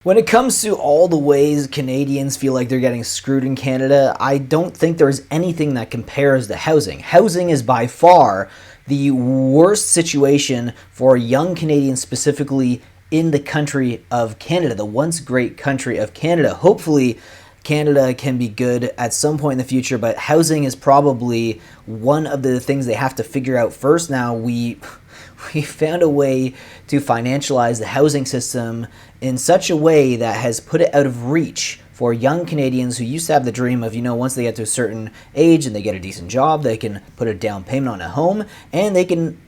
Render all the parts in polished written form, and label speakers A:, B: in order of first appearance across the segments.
A: When it comes to all the ways Canadians feel like they're getting screwed in Canada, I don't think there's anything that compares to housing. Housing is by far the worst situation for young Canadians, specifically in the country of Canada, the once great country of Canada. Hopefully, Canada can be good at some point in the future, but housing is probably one of the things they have to figure out first. Now, we found a way to financialize the housing system in such a way that has put it out of reach for young Canadians who used to have the dream of, once they get to a certain age and they get a decent job, they can put a down payment on a home and they can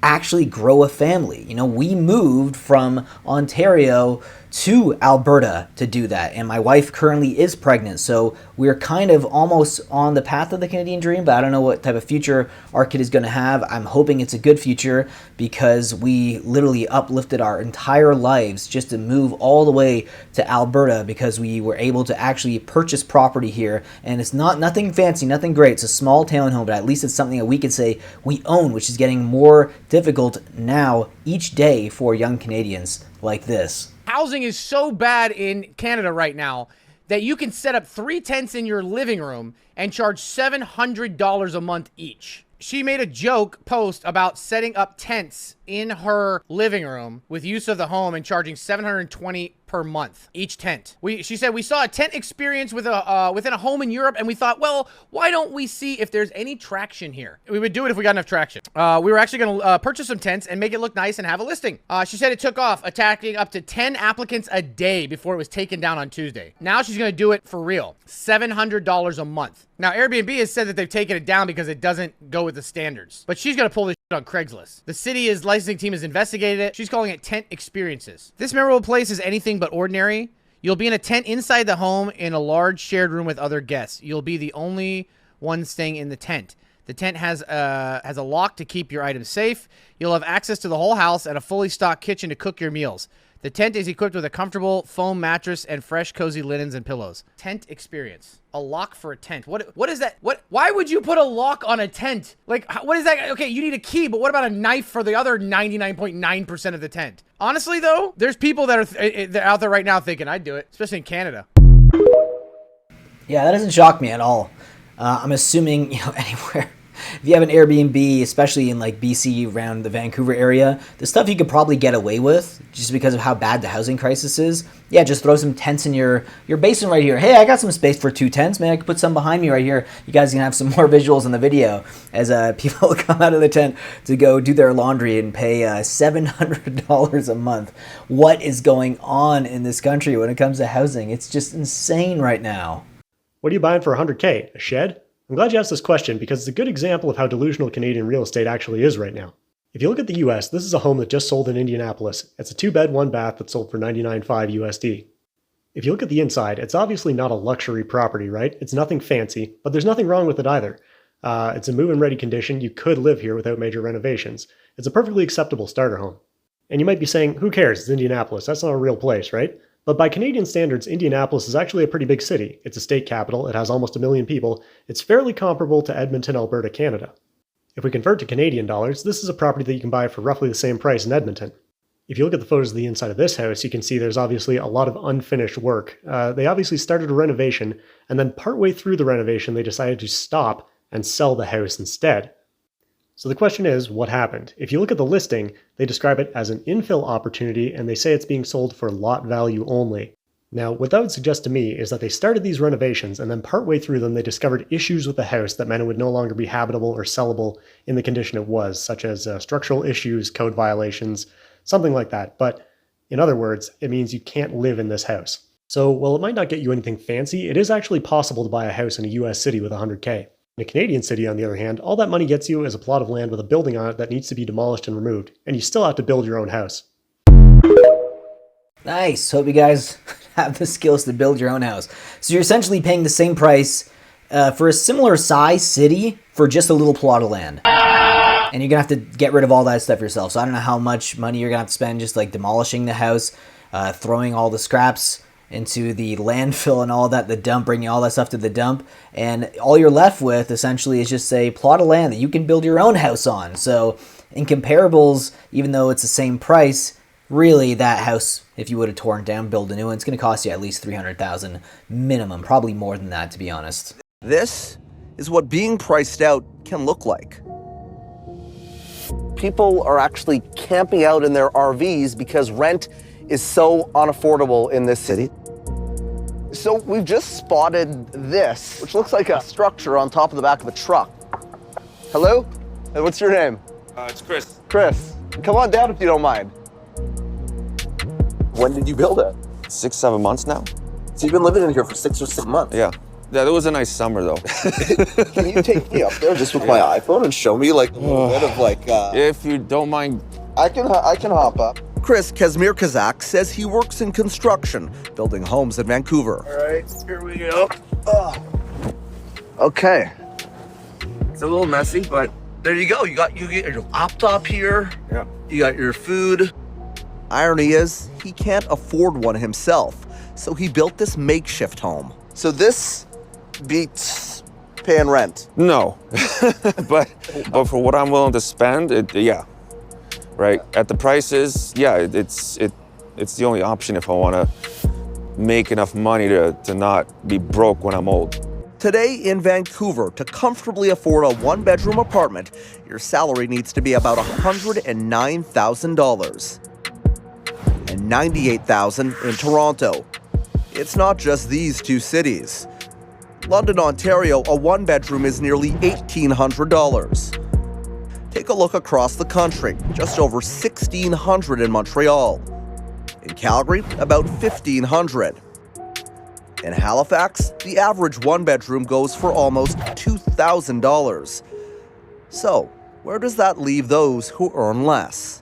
A: actually grow a family. We moved from Ontario to Alberta to do that, and my wife currently is pregnant, so we're kind of almost on the path of the Canadian dream, but I don't know what type of future our kid is going to have. I'm hoping it's a good future because we literally uplifted our entire lives just to move all the way to Alberta because we were able to actually purchase property here, and it's nothing fancy, nothing great. It's a small town home, but at least it's something that we could say we own, which is getting more difficult now each day for young Canadians like this.
B: Housing is so bad in Canada right now that you can set up 3 tents in your living room and charge $700 a month each. She made a joke post about setting up tents in her living room with use of the home and charging $720 per month each tent. She said we saw a tent experience with within a home in Europe, and we thought, well, why don't we see if there's any traction here? We would do it if we got enough traction. We were actually going to purchase some tents and make it look nice and have a listing. She said it took off, attacking up to 10 applicants a day before it was taken down on Tuesday. Now she's going to do it for real. $700 a month. Now, Airbnb has said that they've taken it down because it doesn't go with the standards. But she's going to pull this shit on Craigslist. The city's licensing team has investigated it. She's calling it tent experiences. This memorable place is anything but ordinary. You'll be in a tent inside the home in a large shared room with other guests. You'll be the only one staying in the tent. The tent has a lock to keep your items safe. You'll have access to the whole house and a fully stocked kitchen to cook your meals. The tent is equipped with a comfortable foam mattress and fresh, cozy linens and pillows. Tent experience. A lock for a tent. What is that? Why would you put a lock on a tent? Like, what is that? Okay, you need a key, but what about a knife for the other 99.9% of the tent? Honestly, though, there's people that are out there right now thinking I'd do it, especially in Canada.
A: Yeah, that doesn't shock me at all. I'm assuming, anywhere. If you have an Airbnb, especially in like BC around the Vancouver area, the stuff you could probably get away with just because of how bad the housing crisis is. Yeah, just throw some tents in your basement right here. Hey, I got some space for 2 tents. Man, I could put some behind me right here. You guys can have some more visuals in the video as people come out of the tent to go do their laundry and pay $700 a month. What is going on in this country when it comes to housing? It's just insane right now.
C: What are you buying for $100K? A shed? I'm glad you asked this question because it's a good example of how delusional Canadian real estate actually is right now. If you look at the US, this is a home that just sold in Indianapolis. It's a 2-bed, 1-bath that sold for $99,500 USD. If you look at the inside, it's obviously not a luxury property, right? It's nothing fancy, but there's nothing wrong with it either. It's a move-in ready condition. You could live here without major renovations. It's a perfectly acceptable starter home. And you might be saying, who cares? It's Indianapolis. That's not a real place, right? But by Canadian standards, Indianapolis is actually a pretty big city. It's a state capital, it has almost 1 million people, it's fairly comparable to Edmonton, Alberta, Canada. If we convert to Canadian dollars, this is a property that you can buy for roughly the same price in Edmonton. If you look at the photos of the inside of this house, you can see there's obviously a lot of unfinished work. They obviously started a renovation, and then partway through the renovation they decided to stop and sell the house instead. So the question is, what happened? If you look at the listing, they describe it as an infill opportunity and they say it's being sold for lot value only. Now, what that would suggest to me is that they started these renovations and then partway through them they discovered issues with the house that meant it would no longer be habitable or sellable in the condition it was, such as structural issues, code violations, something like that. But in other words, it means you can't live in this house. So while it might not get you anything fancy, it is actually possible to buy a house in a US city with $100K. In a Canadian city, on the other hand, all that money gets you is a plot of land with a building on it that needs to be demolished and removed, and you still have to build your own house.
A: Nice. Hope you guys have the skills to build your own house. So you're essentially paying the same price for a similar size city for just a little plot of land. And you're going to have to get rid of all that stuff yourself. So I don't know how much money you're going to have to spend just like demolishing the house, throwing all the scraps into the landfill and all that, the dump, bringing all that stuff to the dump, and all you're left with essentially is just a plot of land that you can build your own house on. So in comparables, even though it's the same price, really that house If you would have torn down, build a new one, it's going to cost you at least $300,000 minimum, probably more than that, to be honest.
D: This is what being priced out can look like. People are actually camping out in their RVs because rent is so unaffordable in this city. So we've just spotted this, which looks like a structure on top of the back of a truck. Hello? What's your name?
E: It's Chris.
D: Chris. Come on down if you don't mind. When did you build it?
E: 6-7 months now.
D: So you've been living in here for 6 or 7 months?
E: Yeah. Yeah, it was a nice summer though.
D: Can you take me up there just with my iPhone and show me like a little bit of like...
E: If you don't mind.
D: I can hop up. Chris Kazmir Kazak says he works in construction, building homes in Vancouver.
F: All right, here we go.
D: Okay.
F: It's a little messy, but
D: There you go. You get your laptop here.
F: yeah.
D: You got your food. Irony is, he can't afford one himself, so he built this makeshift home. So this beats paying rent.
E: No. but for what I'm willing to spend, yeah. Right. At the prices, yeah, it's the only option if I want to make enough money to not be broke when I'm old.
D: Today in Vancouver, to comfortably afford a one-bedroom apartment, your salary needs to be about $109,000 and $98,000 in Toronto. It's not just these two cities. London, Ontario, a one-bedroom is nearly $1,800. Take a look across the country, just over $1,600 in Montreal. In Calgary, about $1,500. In Halifax, the average one-bedroom goes for almost $2,000. So, where does that leave those who earn less?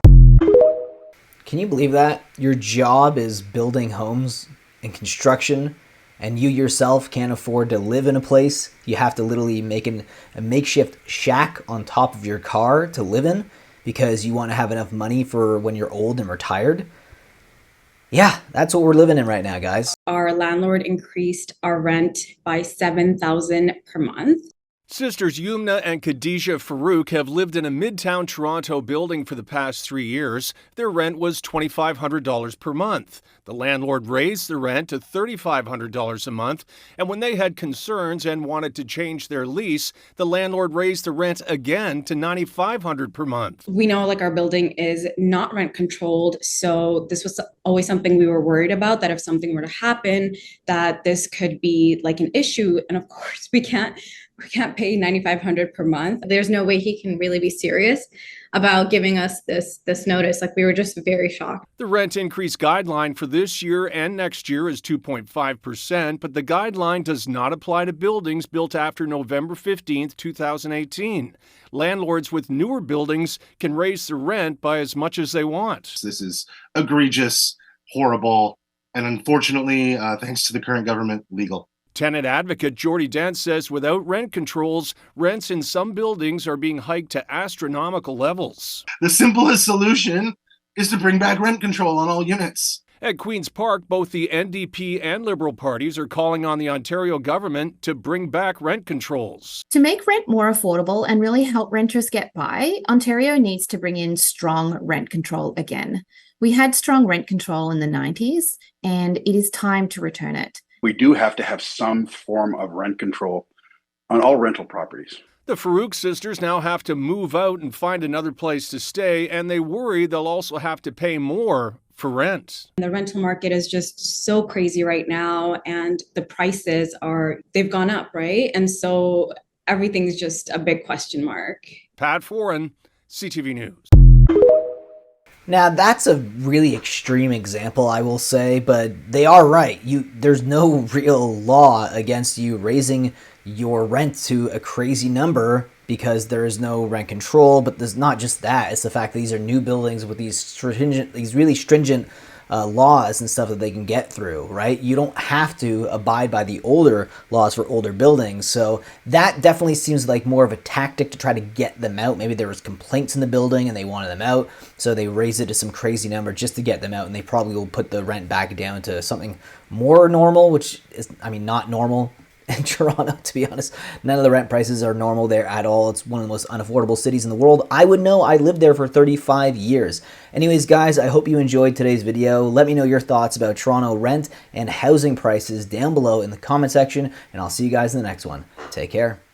A: Can you believe that? Your job is building homes and construction, and you yourself can't afford to live in a place. You have to literally make a makeshift shack on top of your car to live in because you want to have enough money for when you're old and retired. Yeah, that's what we're living in right now, guys.
G: Our landlord increased our rent by $7,000 per month.
H: Sisters Yumna and Khadija Farouk have lived in a midtown Toronto building for the past 3 years. Their rent was $2,500 per month. The landlord raised the rent to $3,500 a month, and when they had concerns and wanted to change their lease, the landlord raised the rent again to $9,500 per month.
G: We know like our building is not rent controlled, so this was always something we were worried about, that if something were to happen, that this could be like an issue. And of course, we can't pay $9,500 per month. There's no way he can really be serious about giving us this notice. Like, we were just very shocked.
H: The rent increase guideline for this year and next year is 2.5%, but the guideline does not apply to buildings built after November 15th, 2018. Landlords with newer buildings can raise the rent by as much as they want.
I: This is egregious, horrible, and unfortunately, thanks to the current government, legal.
H: Tenant advocate Jordy Dent says without rent controls, rents in some buildings are being hiked to astronomical levels.
I: The simplest solution is to bring back rent control on all units.
H: At Queen's Park, both the NDP and Liberal parties are calling on the Ontario government to bring back rent controls.
J: To make rent more affordable and really help renters get by, Ontario needs to bring in strong rent control again. We had strong rent control in the 90s, and it is time to return it.
K: We do have to have some form of rent control on all rental properties.
H: The Farouk sisters now have to move out and find another place to stay, and they worry they'll also have to pay more for rent.
G: The rental market is just so crazy right now, and the prices they've gone up, right? And so everything's just a big question mark.
H: Pat Foran, CTV News.
A: Now, that's a really extreme example, I will say, but they are right. There's no real law against you raising your rent to a crazy number because there is no rent control. But there's not just that. It's the fact that these are new buildings with these really stringent laws and stuff that they can get through, right? You don't have to abide by the older laws for older buildings. So that definitely seems like more of a tactic to try to get them out. Maybe there was complaints in the building and they wanted them out, so they raised it to some crazy number just to get them out, and they probably will put the rent back down to something more normal, which is, not normal. in Toronto, to be honest. None of the rent prices are normal there at all. It's one of the most unaffordable cities in the world. I would know. I lived there for 35 years. Anyways, guys, I hope you enjoyed today's video. Let me know your thoughts about Toronto rent and housing prices down below in the comment section, and I'll see you guys in the next one. Take care.